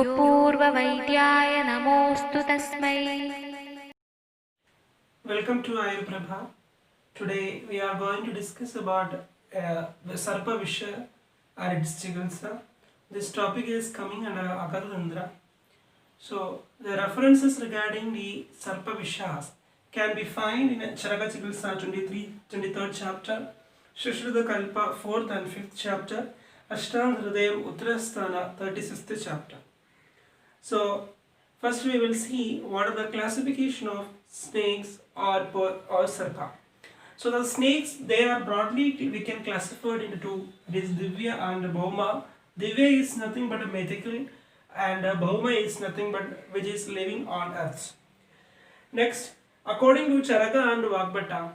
पूर्ववैद्याय नमोऽस्तु तस्मै। Welcome to Ayurprabha. Today we are going to discuss about the Sarpa Visha or its Chikitsa. This topic is coming under Akarandra. So the references regarding the Sarpa Vishas can be found in Charaka Chikitsa 23rd chapter, Shushruta Kalpa 4th and 5th chapter, Ashtang Hridayam Uttarasthana 36th chapter. So first we will see what are the classification of snakes or sarpa. So the snakes, they are broadly we can classify into two. It is Divya and Bhauma. Divya is nothing but a mythical, and Bhauma is nothing but which is living on earth. Next, according to Charaka and Vagbata,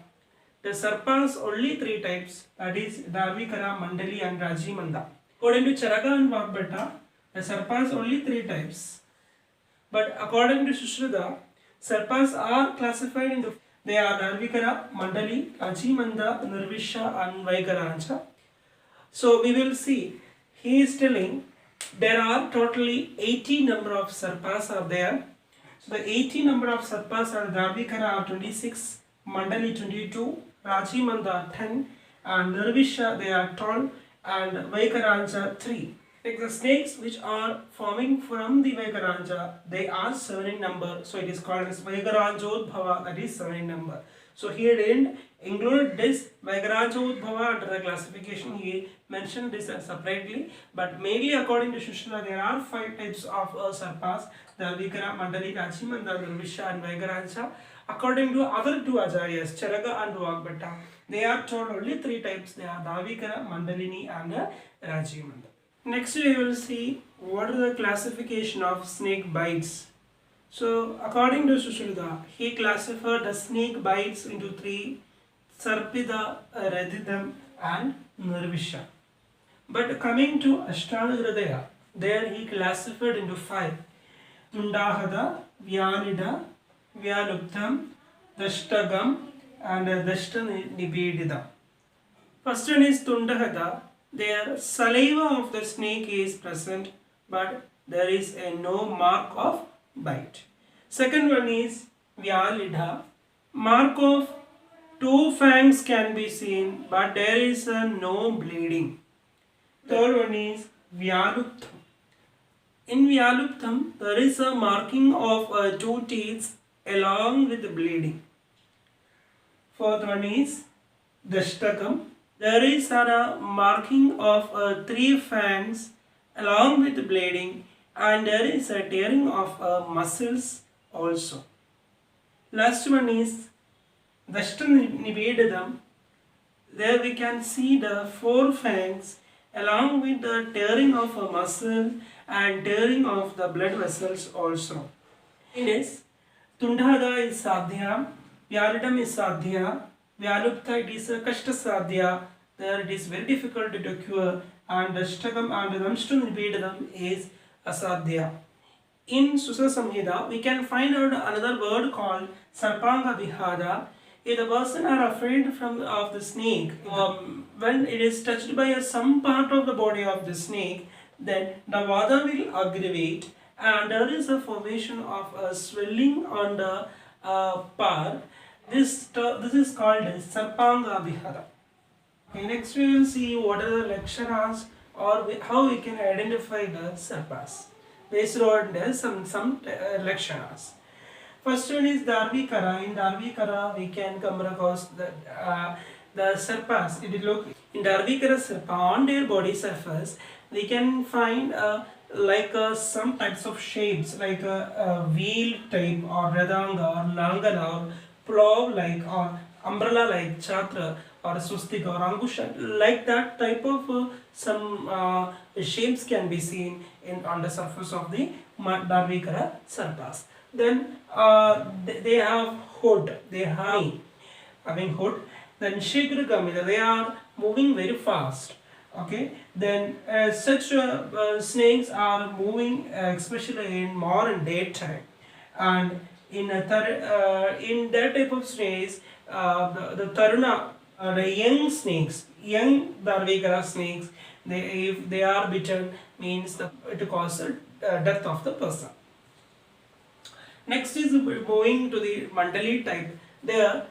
the sarpas only three types, that is Darvikara, Mandali and Rajimanda. According to Charaka and Vagbata, the sarpas only three types. But according to Sushruta, sarpas are classified into, they are Darvikara, Mandali, Rajimanda, Nirvisha and Vaikarancha. So we will see, he is telling there are totally 80 number of sarpas are there. So the 80 number of sarpas are Darvikara are 26, Mandali 22, Rajimanda 10 and Nirvisha they are 12 and Vaikarancha 3. Like the snakes which are forming from the Vaikaranja, they are 7 in number. So it is called as Vaikaranjodbhava, that is 7 in number. So he didn't include this Vaikaranjodbhava under the classification, he mentioned this separately. But mainly according to Shushruta, there are 5 types of sarpas, the Vikara, Mandali, Rajimanda, Nirvisha and Vaikaranja. According to other two acharyas, Charaka and Vagbata, they are told only 3 types, they are Davikara, Mandalini and Rajimanda. Next we will see what are the classification of snake bites. So according to Sushruta, he classified the snake bites into 3, Sarpida, Radidam and Nirvisha. But coming to Ashtanga Hridaya, there he classified into 5, Tundahada, Vyanida, Vyaluptam, Dashtagam and Dashtanibedidam. First one is Tundahada. Their saliva of the snake is present, but there is no mark of bite. Second one is Vyalidha. Mark of 2 fangs can be seen, but there is no bleeding. Third one is Vyaluptam. In Vyaluptam, there is a marking of 2 teeth along with the bleeding. Fourth one is Dashtagam. There is a marking of 3 fangs along with the bleeding, and there is a tearing of muscles also. Last one is Dashtanibedidam. There we can see the 4 fangs along with the tearing of a muscle and tearing of the blood vessels also. Yes, Tundhada is Sadhya, Vyalidam is Sadhya, Vyalupta it is a Kashta Sadhya, there it is very difficult to cure, and Dashtagam and Damshtanibedidam is Asadhya. In Susa Samhita, we can find out another word called Sarpanga Vihada. If the person are afraid of the snake, when it is touched by some part of the body of the snake, then the vada will aggravate and there is a formation of a swelling on the part. This is called Sarpanga Vihada. Okay, next we will see what are the lakshanas or how we can identify the sarpas based on some lakshanas. First one is Darvikara. In Darvikara we can come across the sarpas. It look in Darvikara sarpa on their body surface we can find some types of shapes like a wheel type or radanga or langana or plow like or umbrella like chatra or swastika or angusha, like that type of some shapes can be seen on the surface of the Darvikara sarpas. Then they have hood, they have having hood. Then Shigragamida, they are moving very fast. Okay, then such snakes are moving especially in more in daytime, and in that type of snakes, the taruna, the young snakes, young Darvikara snakes, if they are bitten means it causes death of the person. Next is moving to the Mandali type. There,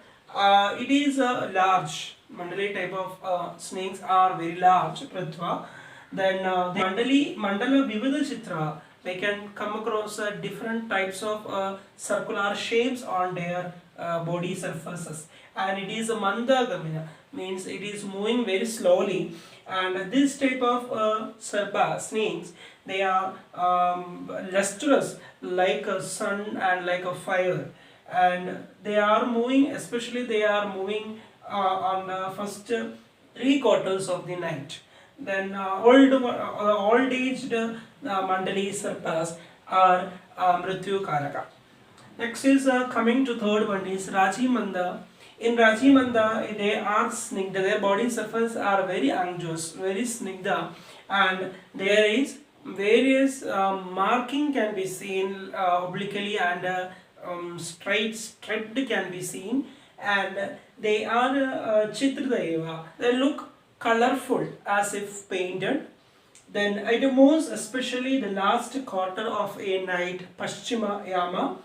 it is a large Mandali type of snakes are very large. Pratva. Then the Mandala Vivida Chitra, they can come across different types of circular shapes on their body surfaces, and it is a Mandagamina, means it is moving very slowly. And this type of sarpa snakes, they are lustrous like a sun and like a fire, and they are moving, especially they are moving on the first 3 quarters of the night. Then old aged mandali sarpas are mrityu karaka. Next is coming to third one is Rajimanda. In Rajimanda, they are snigdha. Their body surface are very angios, very snigdha, and there is various marking can be seen obliquely, and striped can be seen, and they are chitradeva. They look colorful as if painted. Then it moves, especially the last quarter of a night, Paschima Yama.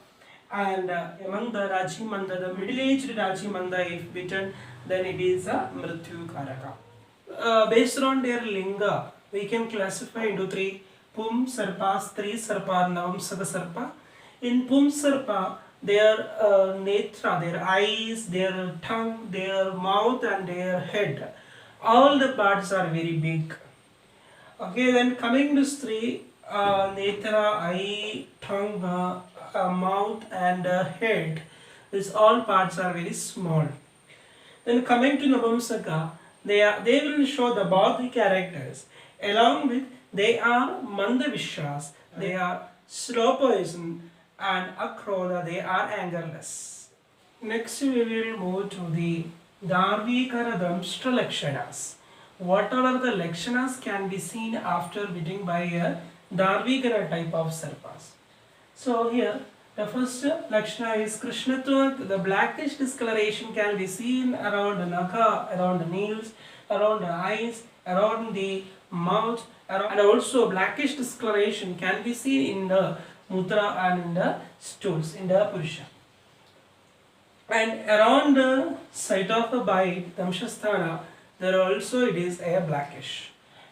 And among the Rajimanda, the middle-aged Rajimanda, if bitten, then it is a Mrityu Karaka. Based on their linga, we can classify into 3 Pum Sarpas, 3 Sarpa, Navamsaka Sarpa. In Pum Sarpa, their netra, their eyes, their tongue, their mouth, and their head, all the parts are very big. Okay, then coming to 3, netra, eye, tongue, mouth, and head, these all parts are very small. Then coming to Navamsaka, they will show the body characters, along with they are Mandavishas, they are slow poison, and Akroda, they are angerless. Next we will move to the Darvikara Damshtra Lakshanas. What all are the Lakshanas can be seen after beating by a Darvikara type of Sarpas? So here, the first Lakshana is Krishnatva. The blackish discoloration can be seen around the naka, around the nails, around the eyes, around the mouth, and also blackish discoloration can be seen in the mudra and in the stools, in the Purusha. And around the site of a bite, Damshasthana, there also it is a blackish.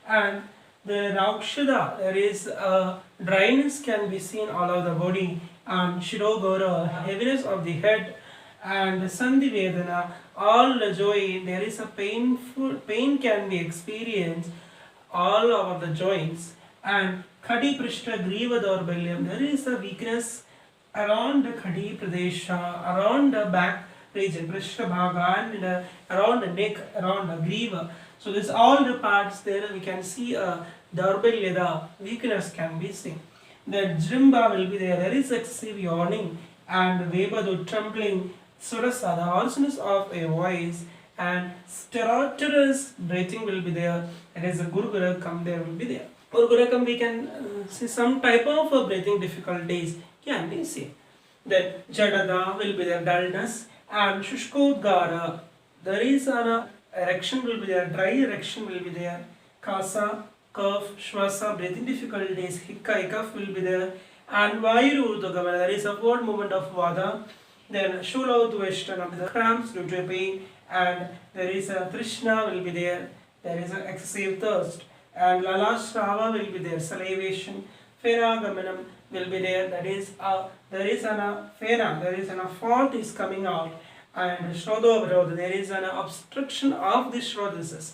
And the Raukshada, there is a dryness can be seen all over the body, and Shirogora, heaviness of the head, and Sandhi Vedana, all the joy, there is a pain can be experienced all over the joints, and Khadi Prishta Griva Dorbalyam, there is a weakness around the Khadi Pradesha, around the back region, Prishta Bhaga, and around the neck, around the Griva. So this all the parts there we can see a Dorbalyada, weakness can be seen. The Jrimba will be there, there is excessive yawning, and Vebadu trembling, Surasa, the hoarseness of a voice, and stertorous breathing will be there. There is a Gurgurakam there will be there. Gurgurakam we can see some type of breathing difficulties can be seen. Then Jadada will be there, dullness, and Shushkodgara, there is an erection will be there, dry erection will be there, Kasa, cough, Shwasa, breathing difficulties, hiccup will be there, and Vairu Urdhagama, there is upward movement of Vada. Then Shulaudveshtanam, the cramps due to pain, and there is a Trishna will be there is an excessive thirst, and Lalashrava will be there, salivation, Feragamanam will be there, that is there is an Fera, there is an fault is coming out, and Shrodobrodha, there is an obstruction of the Shrodhasis.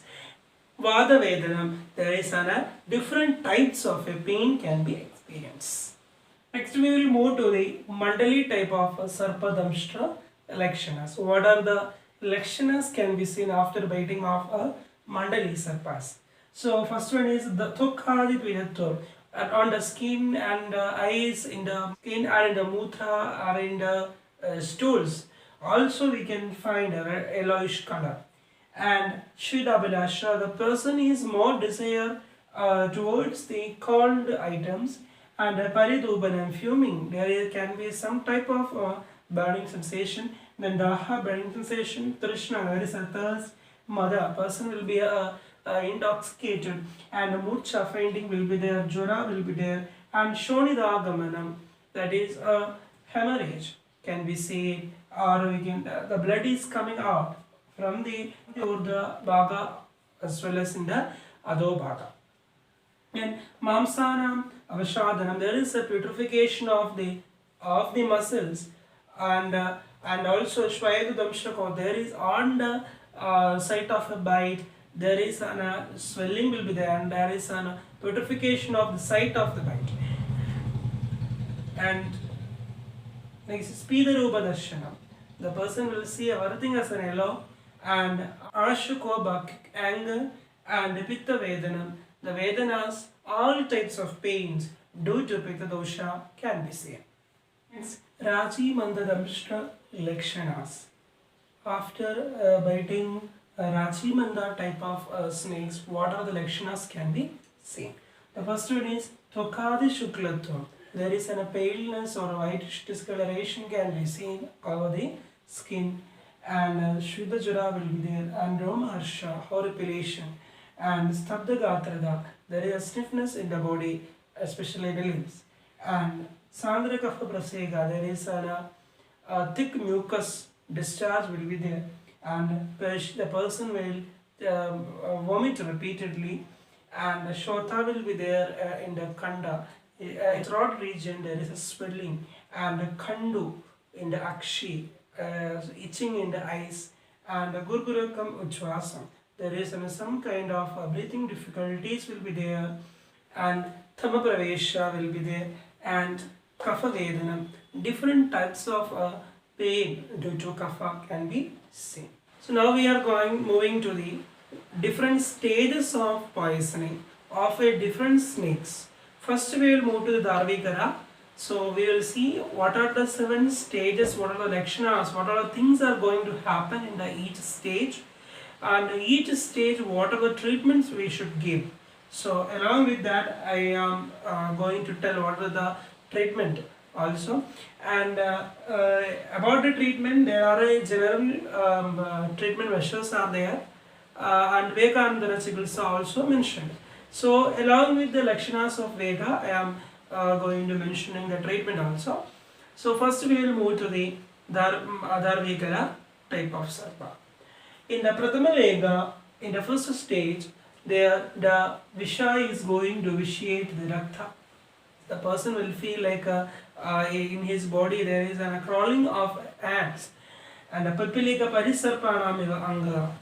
Vada Vedanam, there is an different types of a pain can be experienced. Next we will move to the Mandali type of Sarpadamshtra Lakshanas. What are the Lakshanas can be seen after biting of a Mandali Sarpas? So first one is the Thukkadi Pidatur, on the skin and eyes, in the skin and in the mutra or in the stools. Also we can find a yellowish color. And Shridabhilasha, the person is more desire towards the cold items, and Paridubanam, fuming, there can be some type of burning sensation. Then Daha, burning sensation, Trishna, there is a thirst, Mada, person will be intoxicated, and Murcha, fainting will be there, Jura will be there, And Shonidagamanam, that is a hemorrhage, can be seen, or we can the blood is coming out from the Urdhva Bhaga as well as in the Adho Bhaga. And Mamsanam Avashadanam, there is a putrefaction of the muscles, and also Shvayadudamshako, there is on the site of a bite, there is an swelling will be there, and there is an putrefaction of the site of the bite. And next is Pidarupa Darshanam. The person will see everything as an yellow, and Ashukobha, anger, and Pitta Vedanam, the Vedanas, all types of pains due to Pitta dosha can be seen. It's Raji Mandadamshra Lakshanas. After biting Raji Manda type of snakes, what are the Lakshanas can be seen? The first one is Tokadi Shuklatvam. There is a paleness or whitish discoloration can be seen over the skin, and Shvita Jura will be there, and Romaharsha, horripilation, and Stabda Gatrada, there is a stiffness in the body, especially the limbs, and Sandra Kapha Prasega, there is a thick mucus discharge will be there, and the person will vomit repeatedly, and the Shota will be there in the Kanda. Throat region there is a swelling, and a Kandu in the Akshi, itching in the eyes, and the Gurgurakam Ujvasam. There is some kind of breathing difficulties will be there, and Thamapravesha will be there, and Kapha Vedanam. Different types of pain due to Kapha can be seen. So now we are moving to the different stages of poisoning of a different snakes. First we will move to the Dharvikara. So we will see what are the 7 stages, what are the Lakshanas, what are the things are going to happen in the each stage, and each stage what are the treatments we should give. So along with that I am going to tell what are the treatment also, and about the treatment there are a general treatment measures are there, and Vekandara Chikitsa also mentioned. So along with the Lakshanas of Vega I am going to mention in the treatment also. So first we will move to the Dharvikara type of Sarpa. In the Prathama Vega, in the first stage, the Visha is going to vitiate the Rakta. The person will feel like in his body there is a crawling of ants, and a Papilika Parisarpanamiva Anga.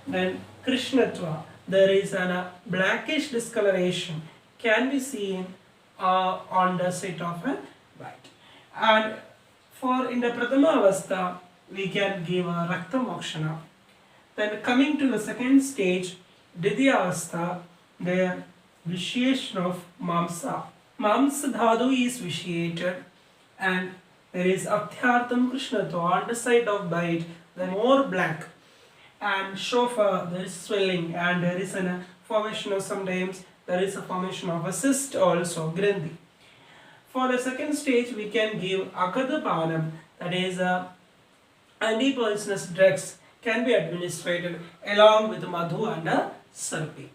Then Krishnatva, there is a blackish discoloration can be seen on the site of a bite. And for in the Prathama Avastha, we can give a Rakta Mokshana. Then coming to the second stage, Didya Avastha, there vitiation of Mamsa. Mamsa Dhadu is vitiated, and there is Athyartham Krishnatva on the site of bite, then more black. And Shofa, there is swelling, and there is a formation of sometimes there is a formation of a cyst also, Grandhi. For the second stage, we can give Akadapanam, that is anti-poisonous drugs can be administered along with Madhu and Sarpi.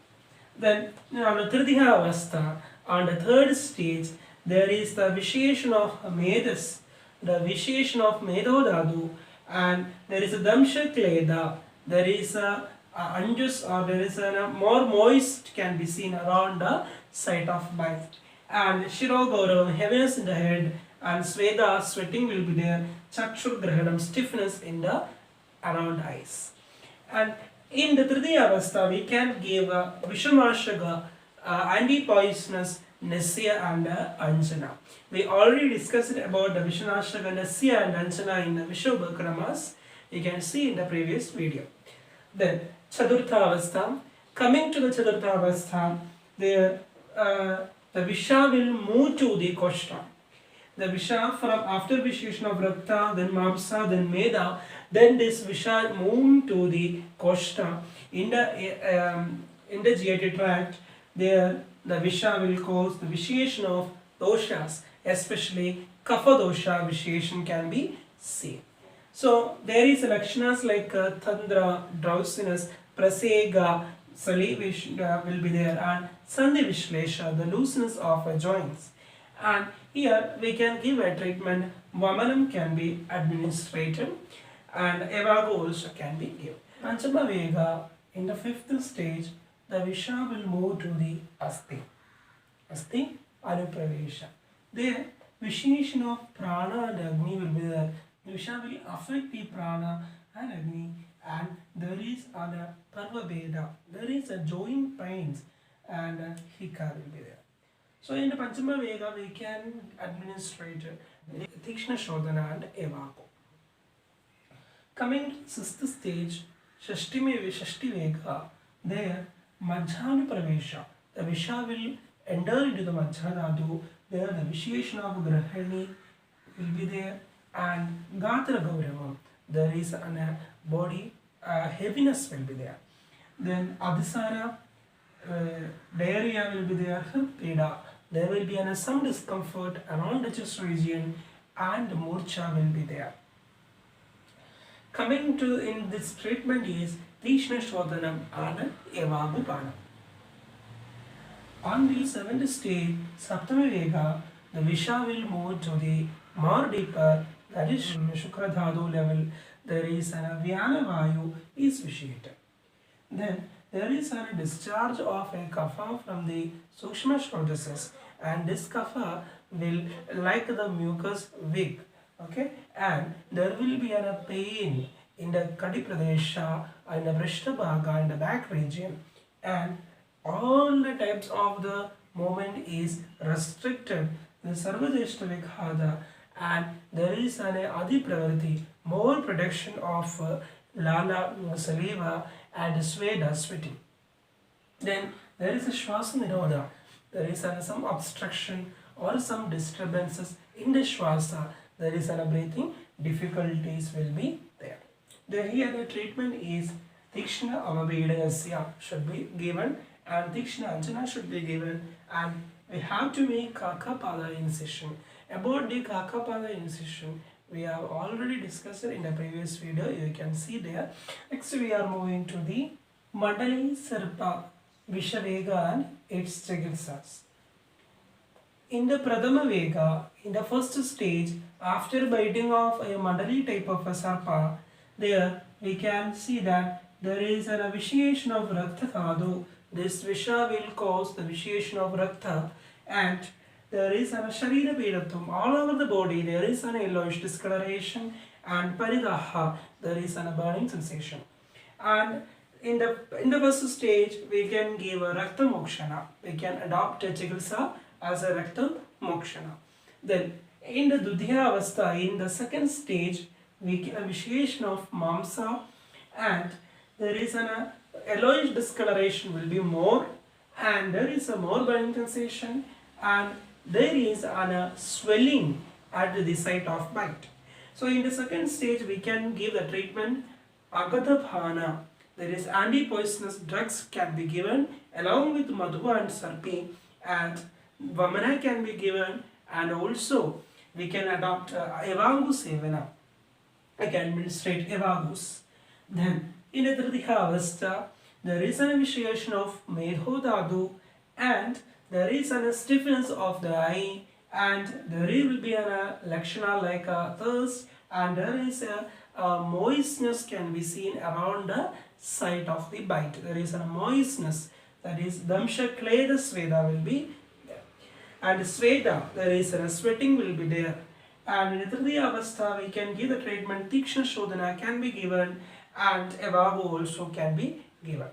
Then on the Tridya Avastha, on the third stage, there is the vitiation of Medas, the vitiation of Medhodadu, and there is a Damsha Kleda, there is a Anjus, or there is a more moist can be seen around the site of bite. And Shirogaurav, heaviness in the head, and Sveda, sweating will be there, Chakshur Grahanam, stiffness in the around eyes. And in the Tridya Avastha, we can give Vishamashaga, anti-poisonous Nesya and Anjana. We already discussed about the Vishamashaga, Nesya and Anjana in the Vishabhakramas. You can see in the previous video. Then Chaturtha Avastha. Coming to the Chaturtha Avastha, the Visha will move to the Koshta. The Visha from after vitiation of Rakta, then Mamsa, then Meda, then this Visha move to the Koshta in the GI tract. There the Visha will cause the vitiation of doshas, especially Kapha dosha vitiation can be seen. So there is lakshanas like Tandra, drowsiness, Prasega, Sali will be there, and Sandhi Vishlesha, the looseness of joints. And here we can give a treatment. Vamanam can be administrated and Evago also can be given. Panchama Vega, in the fifth stage, the Visha will move to the Asti. Asti Anupravesha. There, Vishation of Prana and Agni will be there. The Visha will affect the Prana and Agni, and there is a Parvabeda. There is a joint pains and Hika will be there. So in the Panchama Vega, we can administrate Tikshna Shodhana and Evago. Coming to sixth stage, Shashti Vega, there Majjhanu Pravesha. The Visha will enter into the Majjhanadu. There the Visheshana of Grahani will be there, and Gatra Gauravam. There is a body heaviness will be there. Then Adhisara diarrhea will be there, Peda. There will be some discomfort around the chest region, and Murcha will be there. Coming to in this treatment is Tikshna Shodhanam and Evagupanam. On the seventh stage, Saptama Vega, the Visha will move to the more deeper, that is Shukradhadu level. There is a Vyana Vayu is vitiated. Then there is a discharge of a kapha from the Sukshma Shrodasis, and this kapha will like the mucus wig, okay, and there will be a pain in the Kadi Pradesha and the Vrishtabhaga in the back region, and all the types of the movement is restricted. The Sarvadeshta Vikhada, and there is an Adi Pravriti, more production of lala, saliva, and sweda, sweating. Then there is a Shwasa Nirodha. There is some obstruction or some disturbances in the Shwasa. There is a breathing difficulties will be there. Here the treatment is Tikshna Amabedasya should be given, and Tikshna Anjana should be given, and we have to make Kakapada incision. About the Kakapada incision, we have already discussed it in the previous video. You can see there. Next we are moving to the Mandali Sarpa Vishavega and its Chikitsas. In the Pradama Vega, in the first stage, after biting off a Mandali type of a Sarpa, there we can see that there is an vitiation of Rakta Thadu. This Visha will cause the vitiation of Rakta, and there is a Sharira Pedatum. All over the body there is an yellowish discoloration, and Paridaha, there is a burning sensation. And in the first stage, we can give a Rakta Mokshana. We can adopt a Chikitsa as a Rakta Mokshana. Then in the Dudhya Avastha, in the second stage, we get a vitiation of Mamsa, and there is an yellowish discoloration will be more, and there is a more burning sensation, and there is a swelling at the site of bite. So in the second stage, we can give the treatment Agadabhana. There is anti-poisonous drugs can be given along with Madhu and Sarpi, and Vamana can be given, and also we can adopt Evagu Sevana. I can administrate Evagus. Then in the Tridika Avastha, there is an initiation of Medhodadu, and there is a stiffness of the eye, and there will be a Lakshana like a thirst, and there is a moistness can be seen around the site of the bite. There is a moistness, that is Damsha Kleda Sveda will be there. And Sveda, there is a sweating will be there. And in the Tridya Avastha, we can give the treatment Tikshna Shodhana can be given, and Evago also can be given.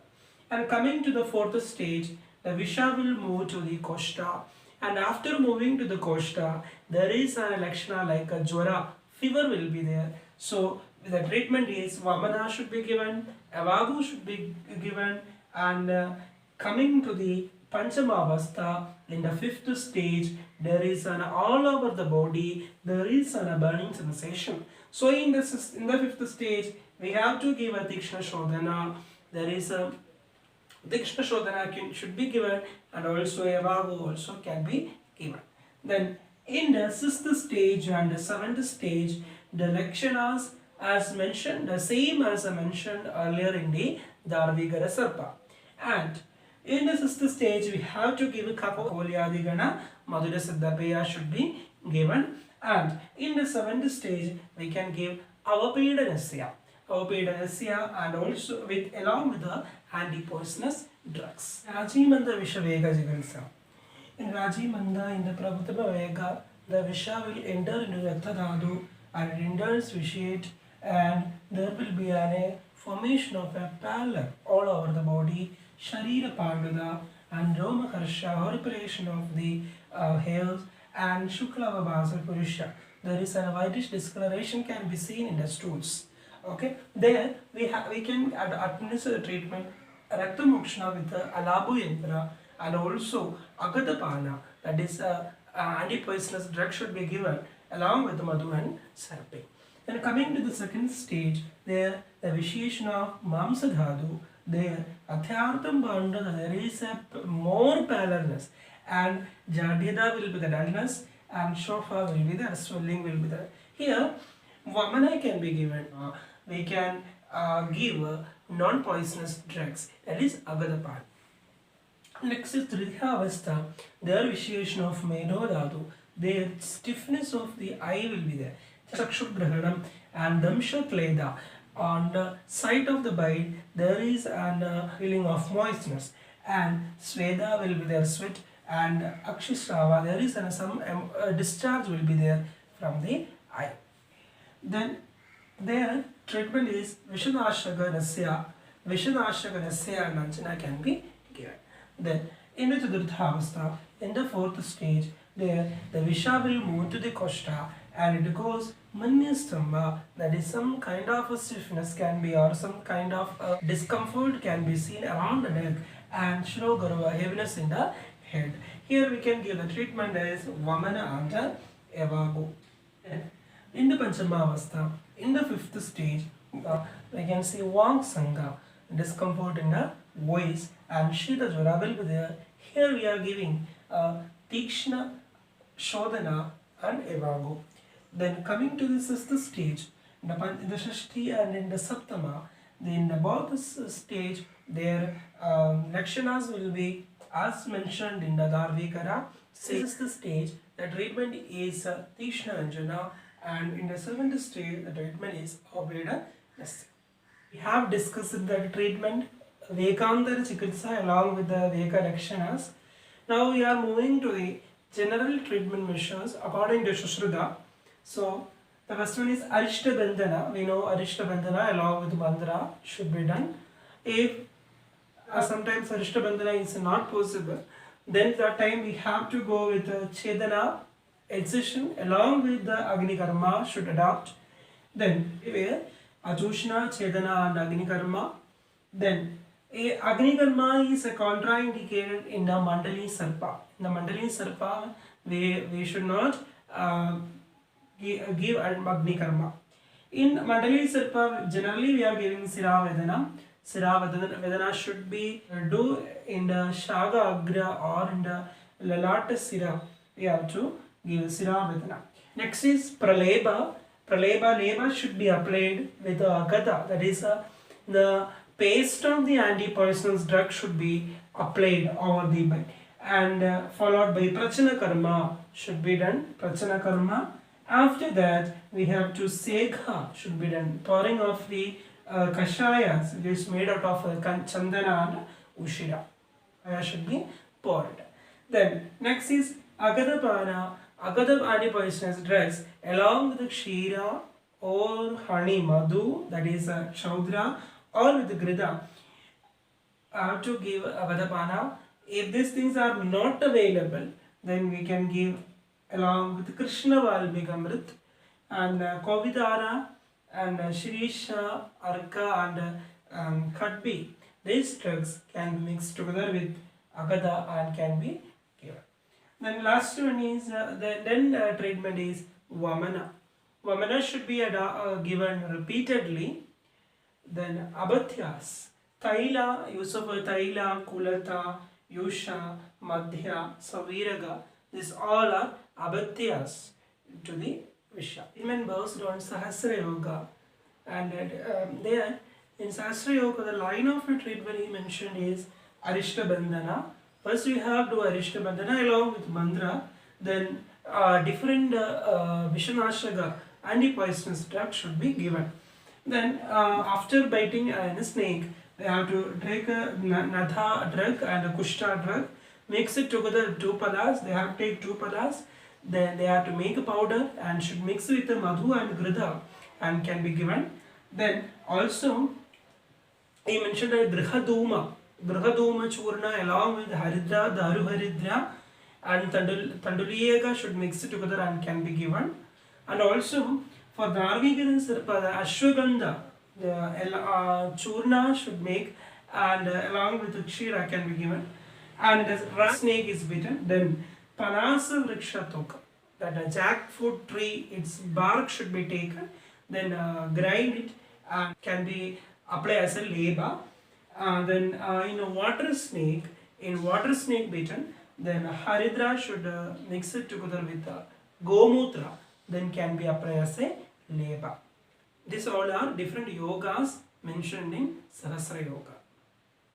And coming to the fourth stage, the Visha will move to the Koshta, and after moving to the Koshta, there is an Lakshana like a Jwara, fever will be there. So the treatment is Vamana should be given, Evago should be given, and coming to the Panchama Avastha, in the fifth stage, there is an all over the body, there is a burning sensation. So in the fifth stage, we have to give a Tikshna Shodhana. There is a Tikshna Shodhana should be given, and also Evago also can be given. Then in the sixth stage and the seventh stage, the Lakshanas as mentioned, the same as I mentioned earlier in the Darvigara Sarpa. And in the sixth stage, we have to give Kapha Kolyadigana Madhura Siddhapeya should be given. And in the seventh stage, we can give Avapedanasya. Avapedanasya and also with along with the anti-poisonous drugs. Rajimanda Vishavega Jigansa. In Rajimanda, in the Prabhupada Vega, the Visha will enter into Raktadhatu and it enters vitiate, and there will be a formation of a pallor all over the body, Sharira Pandada and Roma Harsha, horripilation of the hairs, and Shuklava Basa Purusha. There is a whitish discoloration can be seen in the stools. Okay, there we can administer the treatment Raktamokshana with the Alabu Yantra and also Agadapana, that is anti-poisonous drug should be given along with the Madhu and Sarpe. Then coming to the second stage, there the vitiation of Mamsadhadu, there Athyartham Banda, there is a more pallorness, and Jadyada will be the dullness, and Shofa will be the swelling will be there. Here, Vamana can be given. We can give non-poisonous drugs, that is Agadapan. Next is Tridya Avastha, their vitiation of Medodhatu, their stiffness of the eye will be there. Chakshugrahanam and Damsha Kleda. On the site of the bite, there is an feeling of moistness, and Sweda will be there, sweat, and Akshishrava, there is some discharge will be there from the eye. Then their treatment is Vishanashaka Nasya, and Anjana can be given. Then in the Chatuर्थावस्था, in the fourth stage, there the Visha will move to the Koshta and it goes Manyastamba, that is some kind of a stiffness can be or some kind of discomfort can be seen around the neck, and Shrogarava, heaviness in the head. Here we can give the treatment as Vamana and Evago. In the Panchamavastha, in the fifth stage, we can see Vang Sangha, discomfort in the voice, and Shita Jwara will be there. Here we are giving Tikshna, Shodhana and Evago. Then coming to the sixth stage, in the Shashti and in the Saptama, in the both stage, their Lakshanas will be as mentioned in the Dharvikara. Sixth stage, the treatment is Tikshna Anjana, and in the seventh stage, the treatment is Abheda Nasya. We have discussed the treatment Vekantara Chikitsa along with the Veka Lakshanas. Now we are moving to the general treatment measures according to Shushruta. So the first one is Arishta Bandhana. We know Arishta Bandhana along with Mandra should be done. If sometimes Arishta Bandhana is not possible, then that time we have to go with Chedana excision along with the Agni Karma should adopt. Then where Ajushna, Chedana and Agni Karma. Then Agni Karma is contraindicated in the Mandali Sarpa. In the Mandali Sarpa, we should not give Agni Karma. In Mandali Sarpa, generally we are giving Sira Vedana. Sira Vedana should be do in the Shaga Agra or in the Lalata Sira. We have to give Sira Vedana. Next is Praleba. Leba should be applied with the Agata, that is the paste of the anti-poisonous drug should be applied over the bite, and followed by Prachana Karma should be done. Prachana Karma. After that, we have to Segha should be done. Pouring of the Kashayas, which is made out of Chandana and Ushira, should be poured. Then next is Agadapana. Agadap anti-poisonous drugs along with the Kshira or honey madhu, that is Chaudra, or with the Grida, have to give Agadapana. If these things are not available, then we can give along with Krishna Valmikamrit and Kovidara and Shirisha, Arka and Kadbi. These drugs can be mixed together with Agada and can be given. Then last one is treatment is Vamana. Vamana should be given repeatedly. Then Abhatyas, Taila, use of Taila, Kulata, Yusha, Madhya, Saviraga, these all are Abhatyas to the Visha. Women based on Sahasra Yoga, and there in Sahasra Yoga the line of treatment he mentioned is Arishta Bandhana. First we have to Arishta Bandhana along with Mandra. then different Vishanashaka anti-poisonous drug should be given. Then after biting a snake, they have to take a Natha drug and a Kushta drug, mix it together 2 palas, they have to take 2 palas, then they have to make a powder and should mix with the Madhu and Grida and can be given. Then also he mentioned a Grihaduma Churna along with Haridra, Daru Haridra and Tanduliyega should mix it together and can be given. And also for Dharmika and Sarpa, the Ashwagandha, the Churna should make and along with the Kshira can be given. And as rat snake is bitten, then Panasa Vriksha Toka, that a jackfruit tree, its bark should be taken, then grind it and can be applied as a leba. Then in a water snake bitten, then Haridra should mix it together with Gomutra, then can be applied as a leba. These all are different yogas mentioned in Sahasra Yoga.